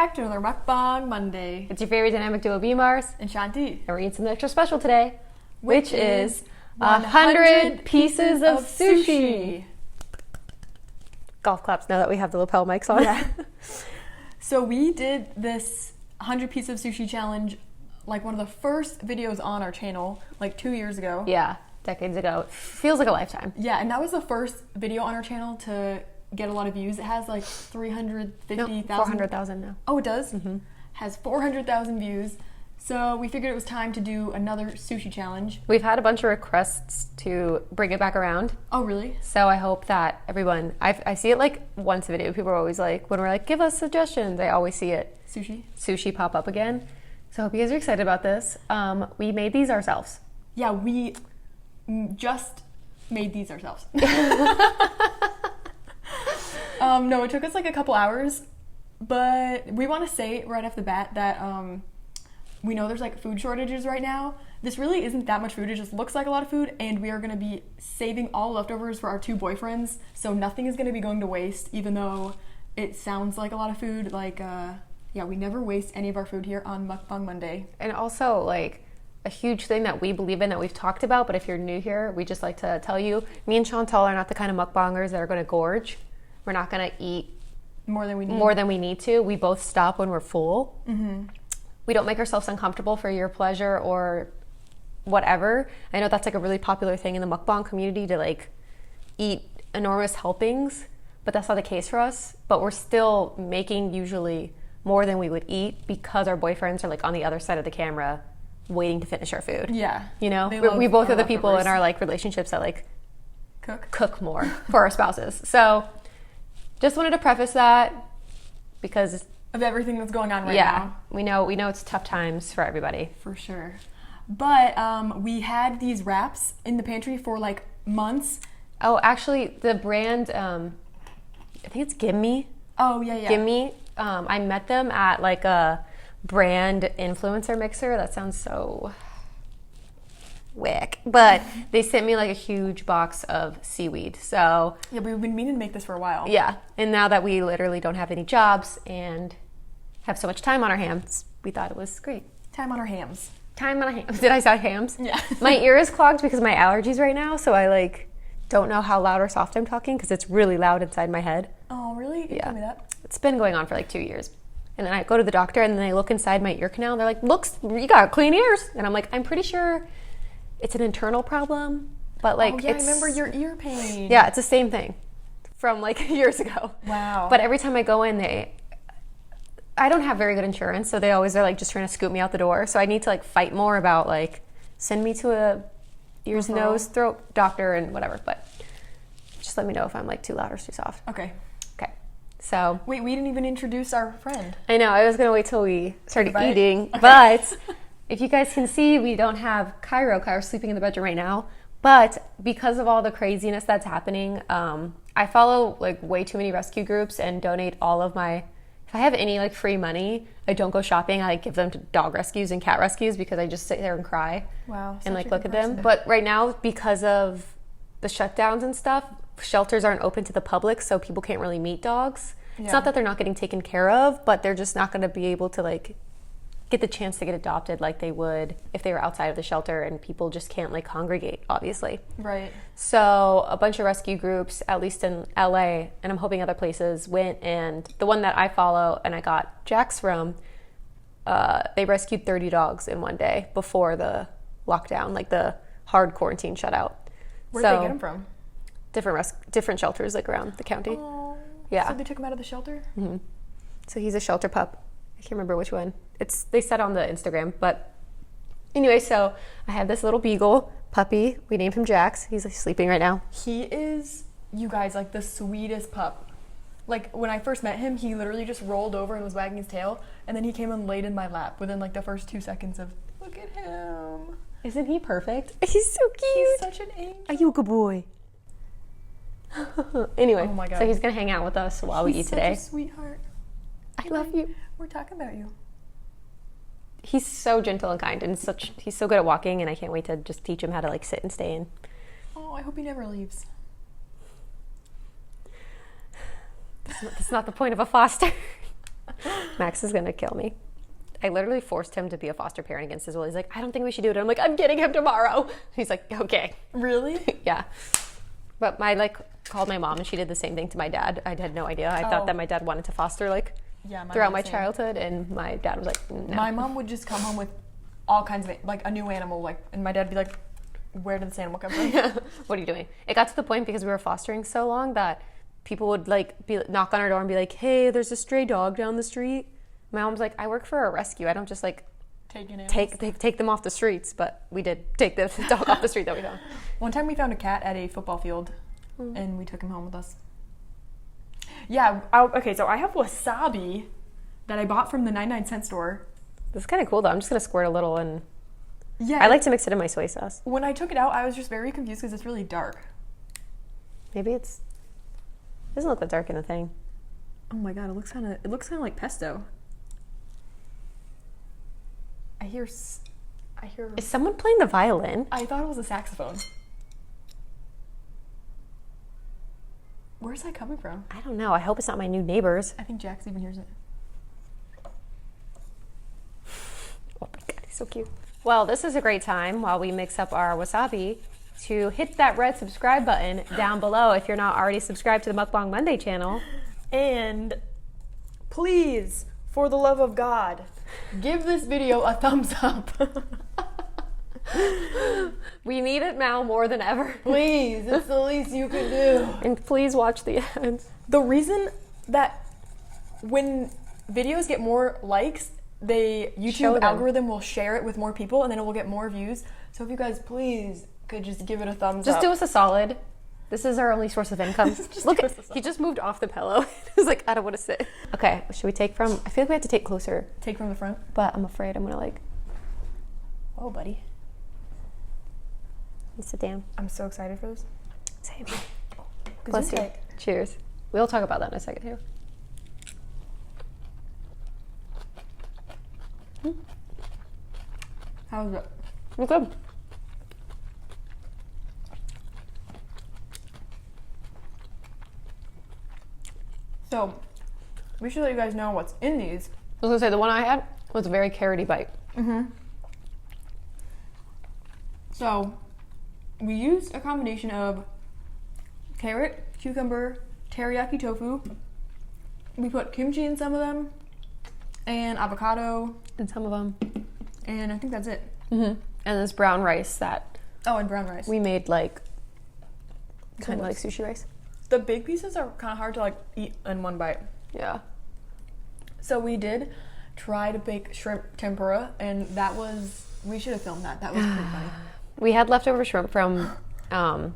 back to another Mukbang Monday. It's your favorite dynamic duo, BMARSZ And Shanti. and we're eating something extra special today, which is 100 pieces of sushi. Golf claps now that we have the lapel mics on. Yeah. So we did this 100 piece of sushi challenge, like one of the first videos on our channel, like 2 years ago. Yeah, decades ago. Feels like a lifetime. Yeah, and that was the first video on our channel to get a lot of views. It has like 350,000. 400,000 now. Oh, it does? Mm-hmm. Has 400,000 views. So we figured it was time to do another sushi challenge. We've had a bunch of requests to bring it back around. Oh, really? So I hope that everyone, I see it like once a video. People are always like, when we're like, give us suggestions, I always see it. Sushi pop up again. So I hope you guys are excited about this. We made these ourselves. Yeah, we just made these ourselves. No, it took us like a couple hours, but we want to say right off the bat that we know there's like food shortages right now. This really isn't that much food, it just looks like a lot of food, and we are going to be saving all leftovers for our two boyfriends, so nothing is going to be going to waste, even though it sounds like a lot of food. Like, yeah, we never waste any of our food here on Mukbang Monday. And also, like, a huge thing that we believe in that we've talked about, but if you're new here, we just like to tell you, me and Chantal are not the kind of mukbangers that are going to gorge. We're not going to eat more than we need to. We both stop when we're full. Mm-hmm. We don't make ourselves uncomfortable for your pleasure or whatever. I know that's like a really popular thing in the mukbang community to like eat enormous helpings, but that's not the case for us. But we're still making usually more than we would eat because our boyfriends are like on the other side of the camera waiting to finish our food. Yeah. You know, we both are the people in our like relationships that like cook more for our spouses. So just wanted to preface that because of everything that's going on right now. We know it's tough times for everybody. For sure. But we had these wraps in the pantry for like months. Oh, actually the brand, I think it's Gimme. Oh, yeah. Gimme. I met them at like a brand influencer mixer. That sounds so wick. But they sent me like a huge box of seaweed. So yeah, we've been meaning to make this for a while. Yeah. And now that we literally don't have any jobs and have so much time on our hands, we thought it was great. Time on our hams. Time on our hams. Did I say hams? Yeah. My ear is clogged because of my allergies right now, so I like don't know how loud or soft I'm talking because it's really loud inside my head. Oh, really? You told me that. It's been going on for like 2 years. And then I go to the doctor and then they look inside my ear canal and they're like, looks, you got clean ears. And I'm like, I'm pretty sure it's an internal problem, but like I remember your ear pain. Yeah, it's the same thing from like years ago. Wow. But every time I go in, I don't have very good insurance, so they always are like just trying to scoop me out the door. So I need to like fight more about like send me to a ears, nose, throat doctor and whatever. But just let me know if I'm like too loud or too soft. Okay. So wait, we didn't even introduce our friend. I know. I was gonna wait till we started eating, okay. But if you guys can see, we don't have Cairo. Cairo's sleeping in the bedroom right now. But because of all the craziness that's happening, I follow like way too many rescue groups and donate all of my. If I have any like free money, I don't go shopping. I like give them to dog rescues and cat rescues because I just sit there and cry. Wow. And like look at them. But right now, because of the shutdowns and stuff, shelters aren't open to the public, so people can't really meet dogs. Yeah. It's not that they're not getting taken care of, but they're just not going to be able to like get the chance to get adopted like they would if they were outside of the shelter, and people just can't like congregate, obviously. Right. So a bunch of rescue groups, at least in LA, and I'm hoping other places, went, and the one that I follow and I got Jax from, they rescued 30 dogs in one day before the lockdown, like the hard quarantine shutout. Where'd they get them from? Different shelters like around the county. Oh, yeah. So they took him out of the shelter? Mm-hmm. So he's a shelter pup. I can't remember which one. They said on the Instagram, but anyway, so I have this little beagle puppy. We named him Jax. He's like, sleeping right now. He is, you guys, like the sweetest pup. Like when I first met him, he literally just rolled over and was wagging his tail, and then he came and laid in my lap within like the first 2 seconds of, look at him. Isn't he perfect? He's so cute. He's such an angel. Are you a good boy? Anyway, oh my God. So he's gonna hang out with us while we eat today. He's such a sweetheart. I love you. We're talking about you. He's so gentle and kind, and he's so good at walking, and I can't wait to just teach him how to like sit and stay in. Oh, I hope he never leaves. That's not the point of a foster. Max is gonna kill me. I literally forced him to be a foster parent against his will. He's like, I don't think we should do it. I'm like, I'm getting him tomorrow. He's like, okay. Really? Yeah. But I called my mom and she did the same thing to my dad. I had no idea. I thought that my dad wanted to foster throughout my childhood, and my dad was like, no. My mom would just come home with all kinds of a new animal, and my dad would be like, where did this animal come from? What are you doing? It got to the point because we were fostering so long that people would knock on our door and be like, hey, there's a stray dog down the street. My mom's like, I work for a rescue. I don't just take them off the streets. But we did take the dog off the street that we found. One time we found a cat at a football field, and we took him home with us. Yeah. Okay. So I have wasabi that I bought from the 99-cent store. This is kind of cool though. I'm just gonna squirt a little, and yeah, I like to mix it in my soy sauce. When I took it out, I was just very confused because it's really dark. Maybe it doesn't look that dark in the thing. Oh my god, it looks kind of like pesto. I hear. Is someone playing the violin? I thought it was a saxophone. Where's that coming from? I don't know. I hope it's not my new neighbors. I think Jax even hears it. Oh my god, he's so cute. Well, this is a great time while we mix up our wasabi to hit that red subscribe button down below if you're not already subscribed to the Mukbang Monday channel. And please, for the love of God, give this video a thumbs up. We need it now more than ever. Please, it's the least you can do. And please watch the ads. The reason that when videos get more likes, the YouTube algorithm will share it with more people, and then it will get more views. So if you guys please could just give it a thumbs up. Just do us a solid. This is our only source of income. Look, he just moved off the pillow. He was like, I don't want to sit. Okay, should we take from? I feel like we have to take closer. Take from the front? But I'm afraid I'm gonna oh, buddy. You sit down. I'm so excited for this. Same. Bless you. Cheers. We'll talk about that in a second too. How is it? It's good. So, we should let you guys know what's in these. I was gonna say the one I had was a very carroty bite. So, we used a combination of carrot, cucumber, teriyaki tofu. We put kimchi in some of them, and avocado. In some of them. And I think that's it. And this brown rice that. Oh, and brown rice. We made kind of like sushi rice. The big pieces are kind of hard to eat in one bite. Yeah. So we did try to bake shrimp tempura, and we should have filmed that. That was pretty funny. We had leftover shrimp from our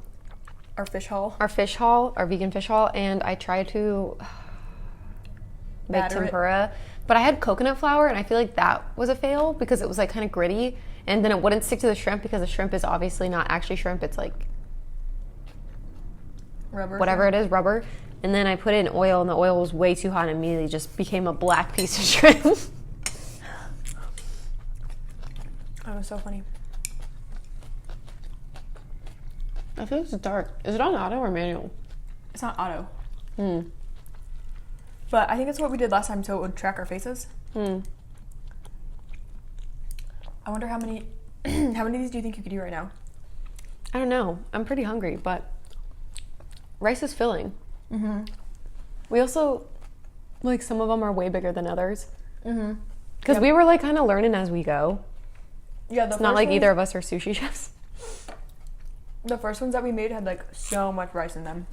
fish haul. Our vegan fish haul, and I tried to make tempura. But I had coconut flour, and I feel like that was a fail because it was kind of gritty, and then it wouldn't stick to the shrimp because the shrimp is obviously not actually shrimp. It's rubber. Whatever it is, rubber. And then I put it in oil, and the oil was way too hot, and immediately just became a black piece of shrimp. That was so funny. I feel like it's dark. Is it on auto or manual? It's not auto. But I think it's what we did last time, so it would track our faces. I wonder how many of these do you think you could eat right now? I don't know. I'm pretty hungry, but rice is filling. We also, some of them are way bigger than others. Because we were kind of learning as we go. Yeah, it's not like either of us are sushi chefs. The first ones that we made had so much rice in them.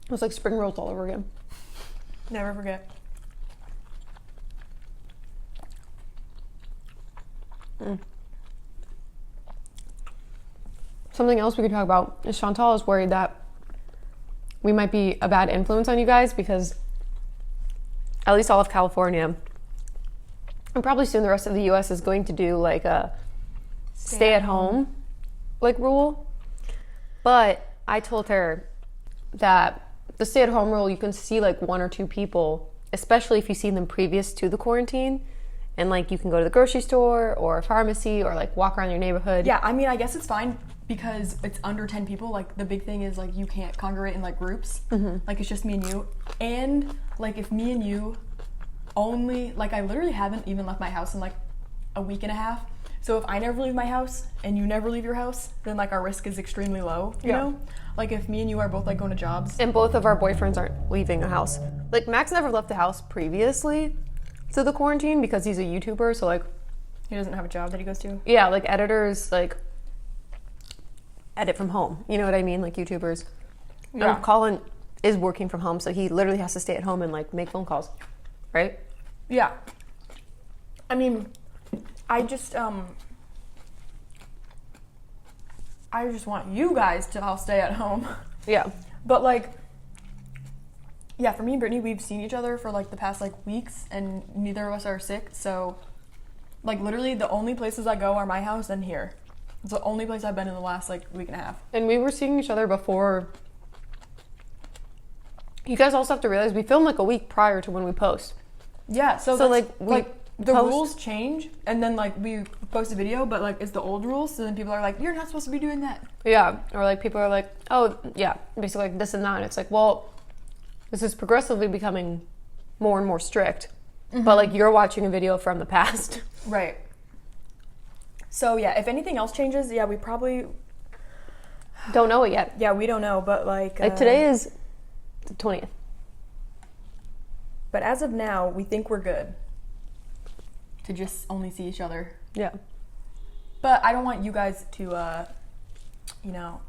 It was like spring rolls all over again. Never forget. Something else we could talk about is Chantal is worried that we might be a bad influence on you guys because at least all of California and probably soon the rest of the US is going to do a stay at home rule. But I told her that the stay at home rule, you can see one or two people, especially if you see them previous to the quarantine, and you can go to the grocery store or a pharmacy or walk around your neighborhood. Yeah, I mean, I guess it's fine because it's under 10 people, like the big thing is like you can't congregate in like groups. Like it's just me and you. And like if me and you only, like I literally haven't even left my house in like a week and a half. So if I never leave my house and you never leave your house, then like our risk is extremely low, you know? Like if me and you are both like going to jobs. And both of our boyfriends aren't leaving a house. Like Max never left the house previously to the quarantine because he's a YouTuber, so like He doesn't have a job that he goes to? Yeah, like editors like edit from home. You know what I mean? Like YouTubers. Yeah. Colin is working from home, so he literally has to stay at home and like make phone calls. Right? Yeah. I mean, I just want you guys to all stay at home. Yeah. But like, yeah, for me and Brittany, we've seen each other for like the past like weeks, and neither of us are sick. So, like, literally the only places I go are my house and here. It's the only place I've been in the last like week and a half. And we were seeing each other before. You guys also have to realize we film like a week prior to when we post. Yeah. So like the rules change, and then like we post a video, but like it's the old rules. So then people are like, "You're not supposed to be doing that." Yeah. Or like people are like, "Oh, yeah," basically like this and that. And it's like, well, this is progressively becoming more and more strict. But like you're watching a video from the past. Right. So yeah, if anything else changes, yeah, we probably don't know it yet. Yeah, we don't know, but like today is the 20th. But as of now, we think we're good to just only see each other. Yeah. But I don't want you guys to, you know,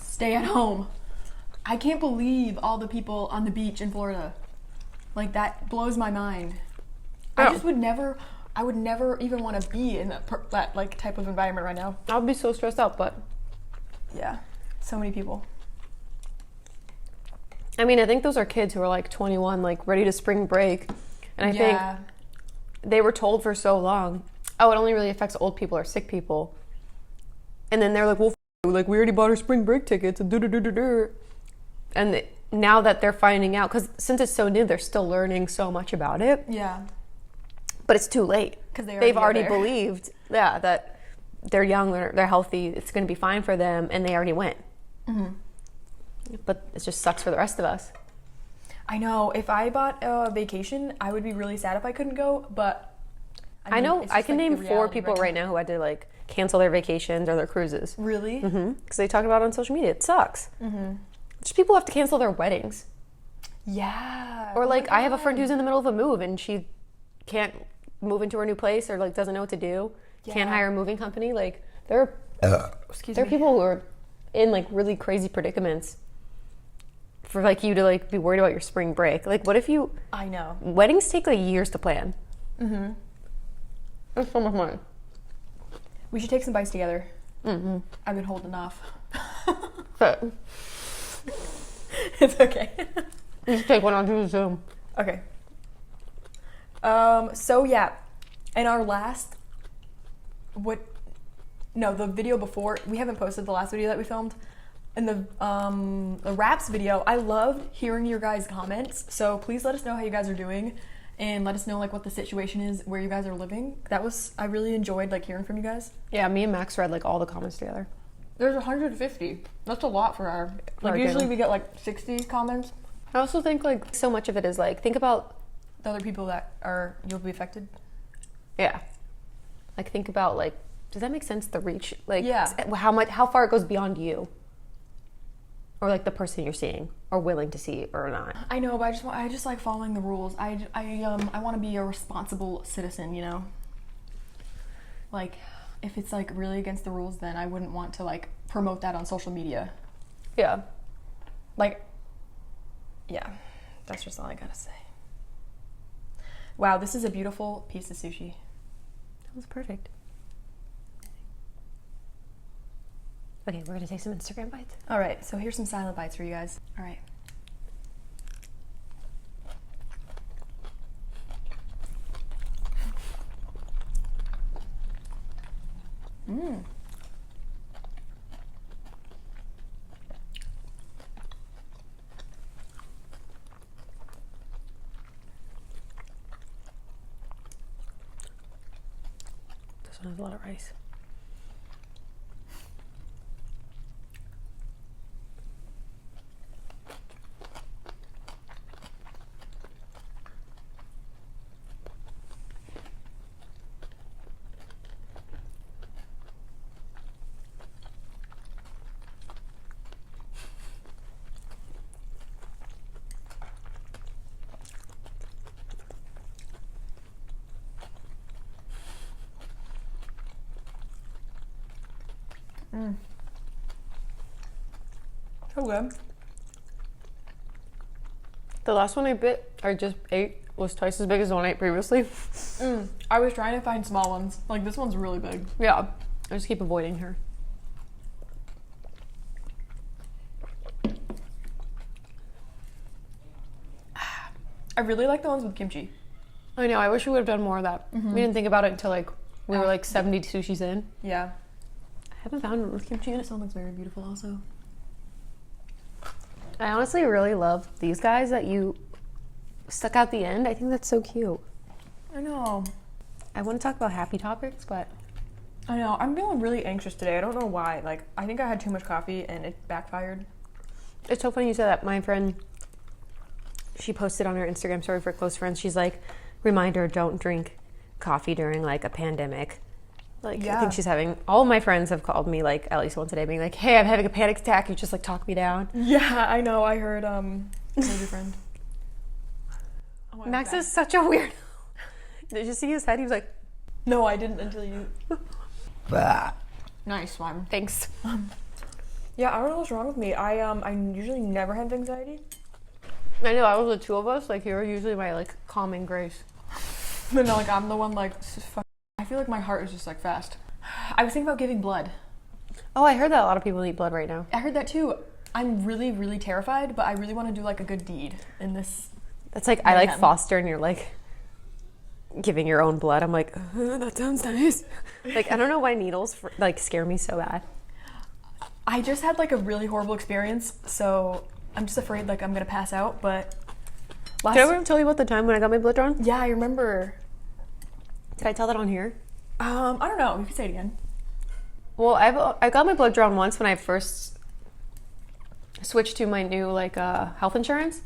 stay at home. I can't believe all the people on the beach in Florida. Like, that blows my mind. Yeah. I just would never even want to be in that like type of environment right now. I'll be so stressed out, but yeah, so many people. I mean, I think those are kids who are like 21, like ready to spring break. And I think they were told for so long, oh, it only really affects old people or sick people. And then they're like, well, like we already bought our spring break tickets and do. And now that they're finding out, because since it's so new, they're still learning so much about it. Yeah. But it's too late. Because they've already believed, that they're young, they're healthy, it's going to be fine for them, and they already went. But it just sucks for the rest of us. I know. If I bought a vacation, I would be really sad if I couldn't go, but I know I can name 4 people right now who had to like cancel their vacations or their cruises. Really? Because they talk about it on social media. It sucks. Just people have to cancel their weddings. Yeah. Or like I have a friend who's in the middle of a move and she can't move into her new place or like doesn't know what to do. Can't hire a moving company. Like there are people who are in like really crazy predicaments for like you to like be worried about your spring break. Like what if you... I know. Weddings take like years to plan. That's so much money. We should take some bites together. I've been holding off. So, it's okay. you should take one on Zoom. Okay. So yeah, in our last... the video before, we haven't posted the last video that we filmed. In the wraps video, I loved hearing your guys' comments. So please let us know how you guys are doing, and let us know like what the situation is where you guys are living. I really enjoyed like hearing from you guys. Yeah, me and Max read like all the comments together. There's 150. That's a lot for our usually we get like 60 comments. I also think like so much of it is like think about the other people that you'll be affected. Yeah. Like think about like, does that make sense? The reach, like how far it goes beyond you, or like the person you're seeing or willing to see or not. I know, but I just like following the rules. I want to be a responsible citizen, you know. Like, if it's like really against the rules, then I wouldn't want to like promote that on social media. Yeah. Like, yeah, that's just all I gotta say. Wow, this is a beautiful piece of sushi. That was perfect. Okay, we're gonna take some Instagram bites. All right, so here's some silent bites for you guys. All right. This one has a lot of rice. So good. The last one I just ate, was twice as big as the one I ate previously. I was trying to find small ones. Like, this one's really big. Yeah, I just keep avoiding her. I really like the ones with kimchi. I know, I wish we would have done more of that. We didn't think about it until like we were like 70 sushis in. Yeah. I haven't found one with kimchi in it. This one looks very beautiful also. I honestly really love these guys that you stuck out the end. I think that's so cute. I know. I want to talk about happy topics, but I know. I'm feeling really anxious today. I don't know why. Like, I think I had too much coffee and it backfired. it's so funny you said that. My friend, she posted on her Instagram story for close friends. She's like, reminder, don't drink coffee during like a pandemic. Like, I think she's having, all of my friends have called me like at least once a day being like, hey, I'm having a panic attack. You just like talk me down. Yeah, I know. I heard, your friend. Oh, Max is such a weirdo. Did you see his head? He was like, no, I didn't until you. Nice one. Thanks. Yeah, I don't know what's wrong with me. I usually never have anxiety. I know, I was the two of us. Like, you're usually my like calming grace. But no, like I'm the one like, I feel like my heart is just like fast. I was thinking about giving blood. Oh, I heard that a lot of people need blood right now. I heard that too. I'm really, really terrified, but I really want to do like a good deed in this. That's like, I like foster and you're like giving your own blood. I'm like, that sounds nice. Like, I don't know why needles like scare me so bad. I just had like a really horrible experience, so I'm just afraid like I'm gonna pass out. But did I ever tell you about the time when I got my blood drawn? Yeah, I remember. Did I tell that on here? I don't know. You can say it again. Well, I got my blood drawn once when I first switched to my new like health insurance,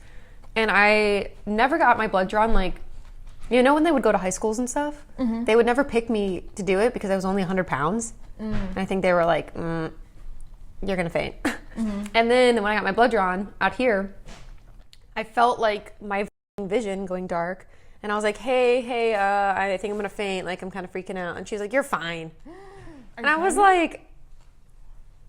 and I never got my blood drawn. Like, you know, when they would go to high schools and stuff, they would never pick me to do it because I was only 100 pounds. And I think they were like, you're gonna faint. And then when I got my blood drawn out here, I felt like my vision going dark. And I was like, hey, I think I'm gonna faint. Like, I'm kind of freaking out. And she's like, you're fine. And I was like,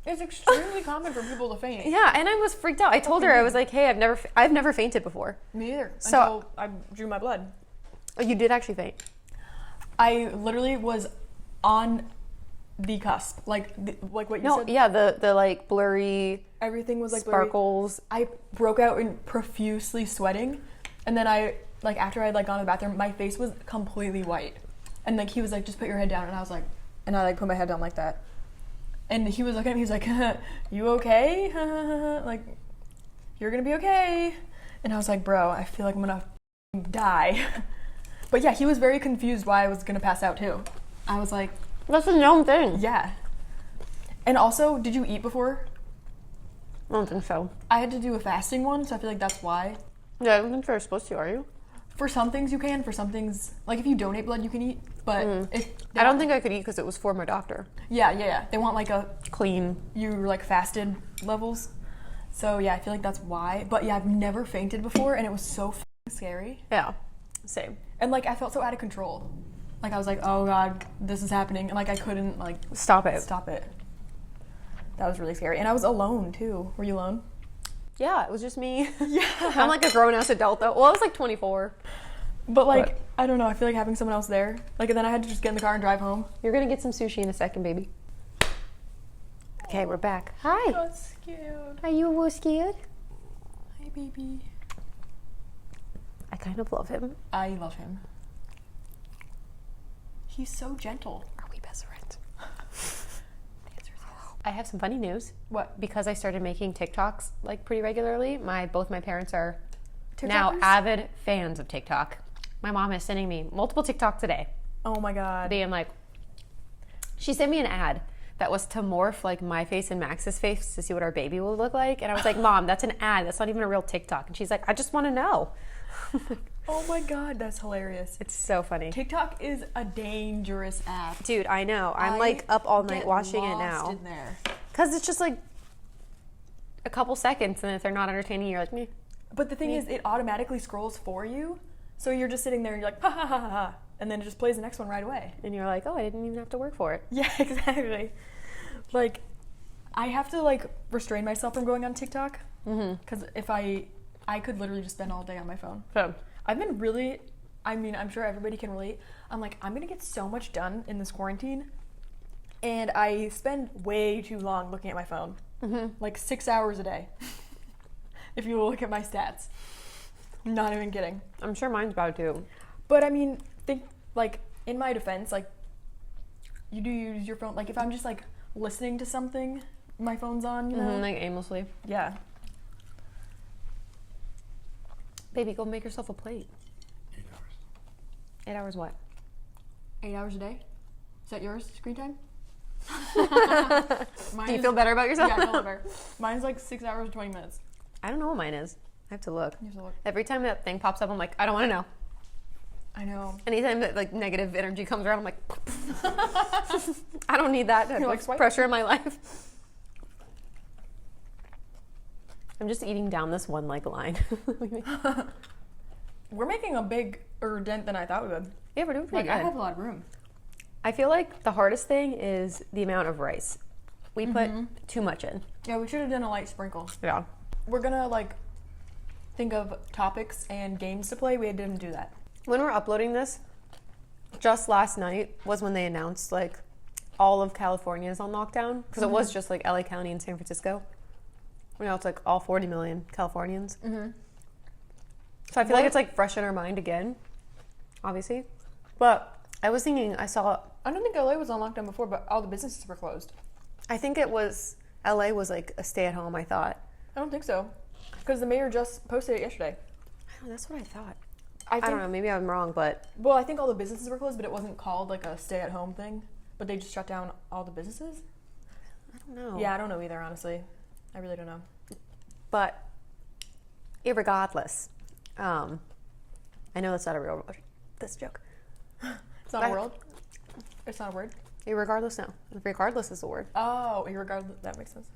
it's extremely common for people to faint. yeah. And I was freaked out. I told her, I was like, hey, I've never fainted before. Me either. So until I drew my blood. Oh, you did actually faint. I literally was on the cusp, like what you said. Yeah, the like blurry. Everything was like sparkles. Blurry. I broke out in profusely sweating, and then I like after I'd like gone to the bathroom, my face was completely white, and like he was like, just put your head down, and I was like, and I like put my head down like that, and he was looking at me, he's like, you okay? Like, you're gonna be okay, and I was like, bro, I feel like I'm gonna die. But yeah, he was very confused why I was gonna pass out too. I was like, that's a known thing. Yeah. And also, did you eat before? I don't think so. I had to do a fasting one, so I feel like that's why. Yeah, I don't think you're supposed to, are you? For some things you can, for some things, like if you donate blood, you can eat, but I don't think I could eat because it was for my doctor. Yeah. They want like a clean, you like fasted levels. So yeah, I feel like that's why. But yeah, I've never fainted before, and it was so scary. Yeah, same. And like I felt so out of control. Like I was like, oh god, this is happening, and like I couldn't like stop it. That was really scary, and I was alone too. Were you alone? Yeah, it was just me. Yeah. I'm like a grown-ass adult though. Well, I was like 24. But like, I don't know, I feel like having someone else there. Like, and then I had to just get in the car and drive home. You're gonna get some sushi in a second, baby. Okay, we're back. Hi. I got scared. Are you scared? Hi, baby. I kind of love him. I love him. He's so gentle. Are we best friends? I have some funny news. What? Because I started making TikToks like pretty regularly. Both my parents are TikTokers? now avid fans of TikTok. My mom is sending me multiple TikToks a day. Oh my god. Being like, she sent me an ad that was to morph like my face and Max's face to see what our baby would look like. And I was like, Mom, that's an ad. That's not even a real TikTok. And she's like, I just want to know. Oh my god, that's hilarious. It's so funny. TikTok is a dangerous app. Dude, I know. I'm like up all night watching it now. In there. Because it's just like a couple seconds, and if they're not entertaining, you're like, me. But the thing is, it automatically scrolls for you. So you're just sitting there and you're like, ha ha ha ha. And then it just plays the next one right away. And you're like, oh, I didn't even have to work for it. Yeah, exactly. Like, I have to like restrain myself from going on TikTok because if I could literally just spend all day on my phone. So, I've been really, I mean, I'm sure everybody can relate. I'm like, I'm gonna get so much done in this quarantine, and I spend way too long looking at my phone, like 6 hours a day. If you look at my stats, I'm not even kidding. I'm sure mine's about to. But I mean, think like in my defense, like you do use your phone. Like if I'm just like listening to something, my phone's on, you know, Like aimlessly. yeah. Baby, go make yourself a plate. 8 hours. 8 hours what? 8 hours a day. Is that yours? Screen time? Do you feel better about yourself? Yeah, I feel better. Mine's like 6 hours and 20 minutes. I don't know what mine is. I have to look. You have to look. Every time that thing pops up, I'm like, I don't want to know. I know. Anytime that like negative energy comes around, I'm like, I don't need that type like, of swipe. pressure in my life. I'm just eating down this one like line. We're making a bigger dent than I thought we would. Yeah, we're doing pretty Like, I good. have a lot of room. I feel like the hardest thing is the amount of rice. We put too much in. Yeah, we should have done a light sprinkle. Yeah. We're gonna like think of topics and games to play. We didn't do that. When we're uploading this, just last night was when they announced like all of California is on lockdown because it was just like LA County and San Francisco. Now it's like all 40 million Californians. So I feel like it's like fresh in our mind again, obviously. But I was thinking, I don't think LA was on lockdown before, but all the businesses were closed. I think it was, LA was like a stay at home, I thought. I don't think so, because the mayor just posted it yesterday. Oh, that's what I thought. I I don't know, maybe I'm wrong, but Well, I think all the businesses were closed, but it wasn't called like a stay-at-home thing. But they just shut down all the businesses. I don't know. Yeah, I don't know either, honestly. I really don't know. But irregardless, I know that's not a real word, this joke. It's not a world. It's not a word. Irregardless, no. Regardless is the word. Oh, irregardless. That makes sense.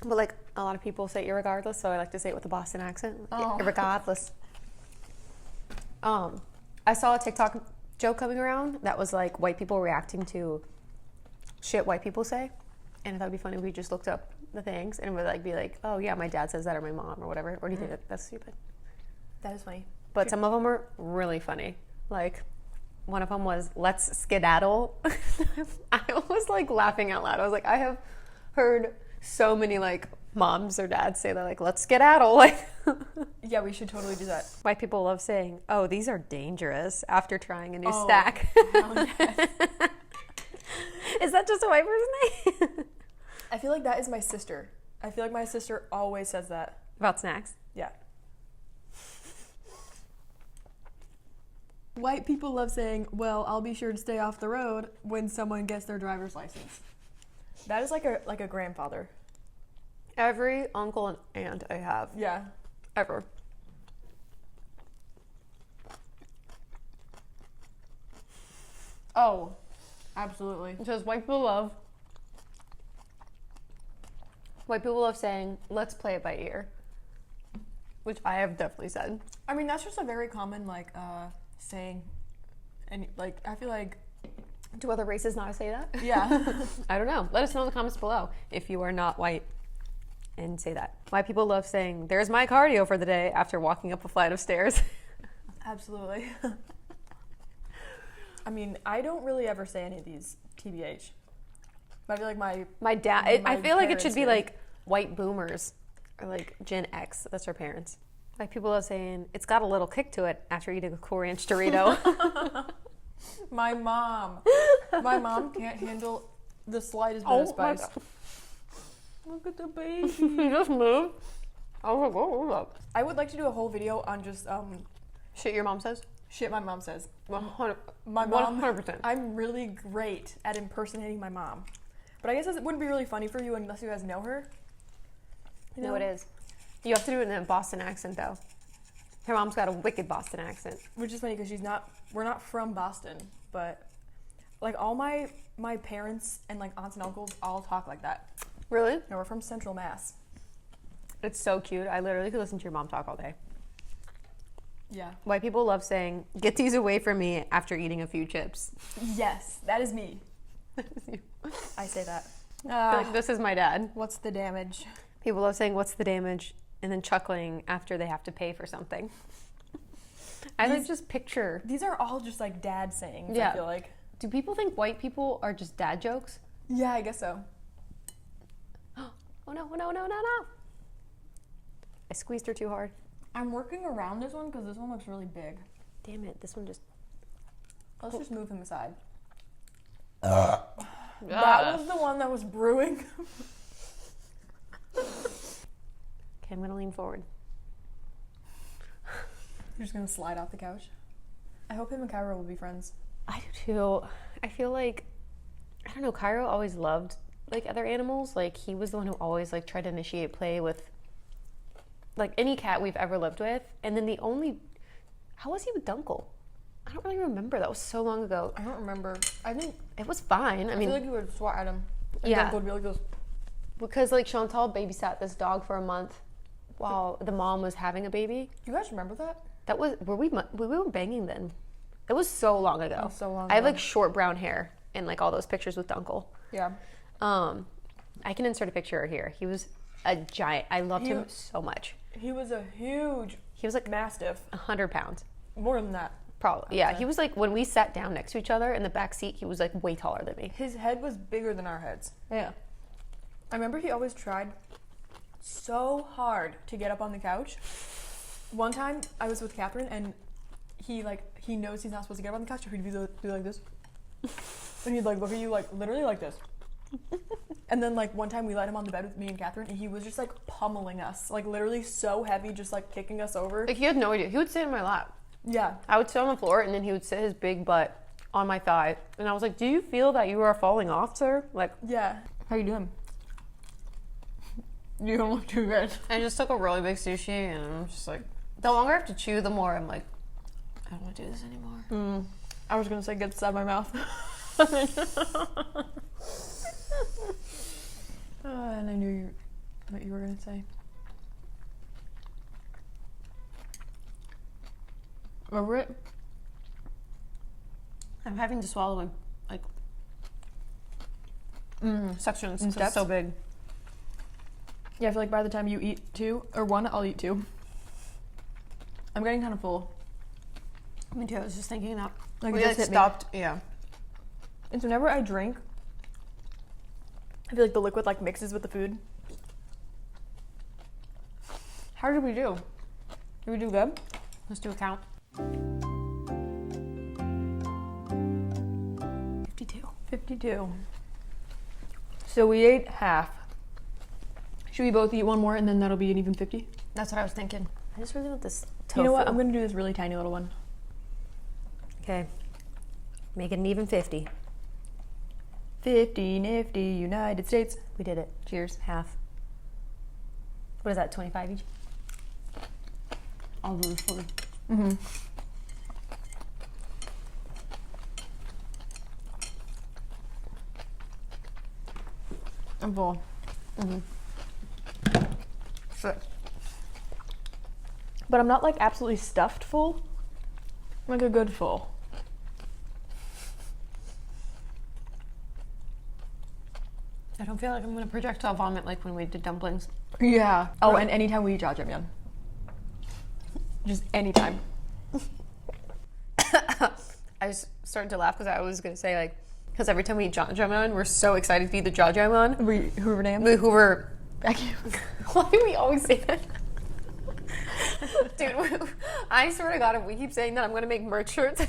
But like a lot of people say irregardless, so I like to say it with a Boston accent. Oh. Irregardless. I saw a TikTok joke coming around that was like white people reacting to shit white people say, and I thought it'd be funny if we just looked up the things and would like be like, oh yeah, my dad says that or my mom or whatever. Or do you think that's stupid? That is funny. But some of them are really funny. Like one of them was let's skedaddle. I was like laughing out loud. I was like, I have heard so many like moms or dads say that like let's skedaddle. Like Yeah, we should totally do that. white people love saying, oh, these are dangerous after trying a new Oh, stack. hell yes. Is that just a white person name? I feel like that is my sister. I feel like my sister always says that. About snacks? Yeah. White people love saying, well, I'll be sure to stay off the road when someone gets their driver's license. That is like a grandfather. Every uncle and aunt I have. Yeah. Ever. Oh, absolutely. It says white people love saying, let's play it by ear. Which I have definitely said. I mean, that's just a very common, like, saying. And, like, I feel like, Do other races not say that? yeah. I don't know. Let us know in the comments below if you are not white and say that. White people love saying, there's my cardio for the day after walking up a flight of stairs. Absolutely. I mean, I don't really ever say any of these, TBH. But I feel like My dad, My I feel like it should parents be did. like white boomers or like Gen X. That's our parents. Like people are saying, it's got a little kick to it after eating a Cool Ranch Dorito. my mom can't handle the slightest bit of my spice. God. Look at the baby. He just moved. I was like, whoa, up? I would like to do a whole video on just Shit your mom says? shit my mom says. 100%. My mom, 100%. I'm really great at impersonating my mom. But I guess it wouldn't be really funny for you unless you guys know her. You No, know? it is. You have to do it in a Boston accent, though. Her mom's got a wicked Boston accent. Which is funny because we're not from Boston, but like all my parents and like aunts and uncles all talk like that. Really? No, we're from Central Mass. It's so cute. I literally could listen to your mom talk all day. Yeah. White people love saying, get these away from me after eating a few chips. Yes, that is me. I say that. I feel like this is my dad. What's the damage? People love saying, what's the damage? And then chuckling after they have to pay for something. I like just picture. These are all just like dad sayings, Yeah. I feel like. Do people think white people are just dad jokes? Yeah, I guess so. Oh no, no, no, no, no. I squeezed her too hard. I'm working around this one because this one looks really big. Damn it, this one just... Let's just move him aside. Ah. That was the one that was brewing. Okay, I'm gonna lean forward. You're just gonna slide off the couch. I hope him and Cairo will be friends. I do too. I feel like, I don't know, Cairo always loved like other animals. Like he was the one who always like tried to initiate play with like any cat we've ever lived with. And then how was he with Dunkel? I don't really remember. That was so long ago. I don't remember. I think It was fine. I mean, feel like you would swat at him. And Yeah. Duncan would be like this. because like Chantal babysat this dog for a month while the mom was having a baby. Do you guys remember that? That was, we were banging then. It was so long ago. was so long I have ago. like short brown hair in like all those pictures with Dunkel. Yeah. I can insert a picture here. He was a giant. I loved him He- so much. He was a huge He was like mastiff. 100 pounds. More than that. Probably. Yeah, he was like, when we sat down next to each other in the back seat, he was like way taller than me. His head was bigger than our heads. Yeah. I remember he always tried so hard to get up on the couch. One time I was with Catherine and he knows he's not supposed to get up on the couch, so he'd do like this. And he'd like look at you like literally like this. And then like one time we let him on the bed with me and Catherine and he was just like pummeling us. Like literally so heavy, just like kicking us over. Like he had no idea. He would sit in my lap. Yeah. I would sit on the floor and then he would sit his big butt on my thigh. And I was like, do you feel that you are falling off, sir? Like, Yeah. How you doing? You don't look too good. I just took a really big sushi and I'm just like, the longer I have to chew, the more I'm like, I don't want to do this anymore. I was gonna say get this out of my mouth. And I knew what you were gonna say. Over it? I'm having to swallow like sections. In It's steps? so big. Yeah, I feel like by the time you eat two, or one, I'll eat two. I'm getting kind of full. Me too. I was just thinking that. Like, We it like just hit me. stopped. Yeah. And so whenever I drink, I feel like the liquid like mixes with the food. How did we do? Did we do good? Let's do a count. 52. 52. So we ate half. Should we both eat one more and then that'll be an even 50? That's what I was thinking. I just really want this tofu. You know what? I'm gonna do this really tiny little one. Okay. Make it an even 50. 50, nifty, United States. We did it. Cheers. Half. What is that, 25 each? I'll do this fully. Mm-hmm. I'm full. Sure. But I'm not like absolutely stuffed full. I'm like a good full. I don't feel like I'm gonna projectile vomit like when we did dumplings. Yeah. Oh, and anytime we eat jajangmyeon. Just anytime. I just started to laugh because I was gonna say like, because every time we eat jajangmyeon, we're so excited to eat the jajangmyeon. Hoover name? The Hoover. Becky. Why do we always say that? Dude, I swear to God, if we keep saying that, I'm gonna make merch shirts.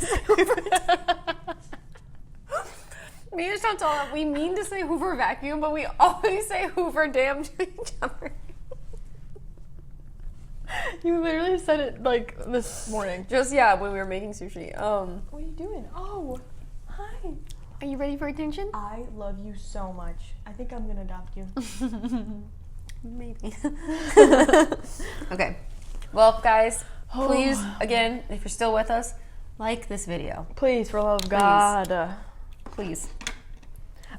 Me and Chantal, we mean to say Hoover vacuum, but we always say Hoover damn to each other. You literally said it like this morning. Just when we were making sushi. What are you doing? Oh, hi. Are you ready for attention? I love you so much. I think I'm gonna adopt you. Maybe. Okay. Well, guys, please, again, if you're still with us, like this video. Please, for the love of God. Please.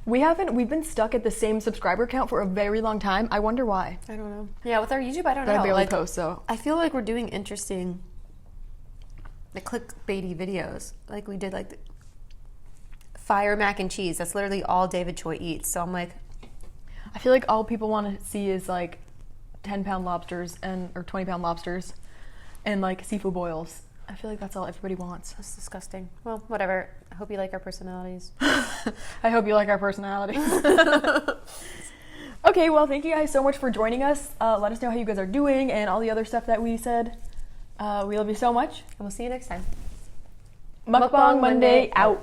We've been stuck at the same subscriber count for a very long time. I wonder why. I don't know. Yeah, with our YouTube, I don't But know. I barely Like, post, so. I feel like we're doing interesting, like clickbaity videos. Like we did like the fire mac and cheese. That's literally all David Choi eats. So I'm like, I feel like all people want to see is like 10-pound lobsters or 20-pound lobsters and like seafood boils. I feel like that's all everybody wants. That's disgusting. Well, whatever. I hope you like our personalities. I hope you like our personalities. Okay, well, thank you guys so much for joining us. Let us know how you guys are doing and all the other stuff that we said. We love you so much. And we'll see you next time. Mukbang Monday out.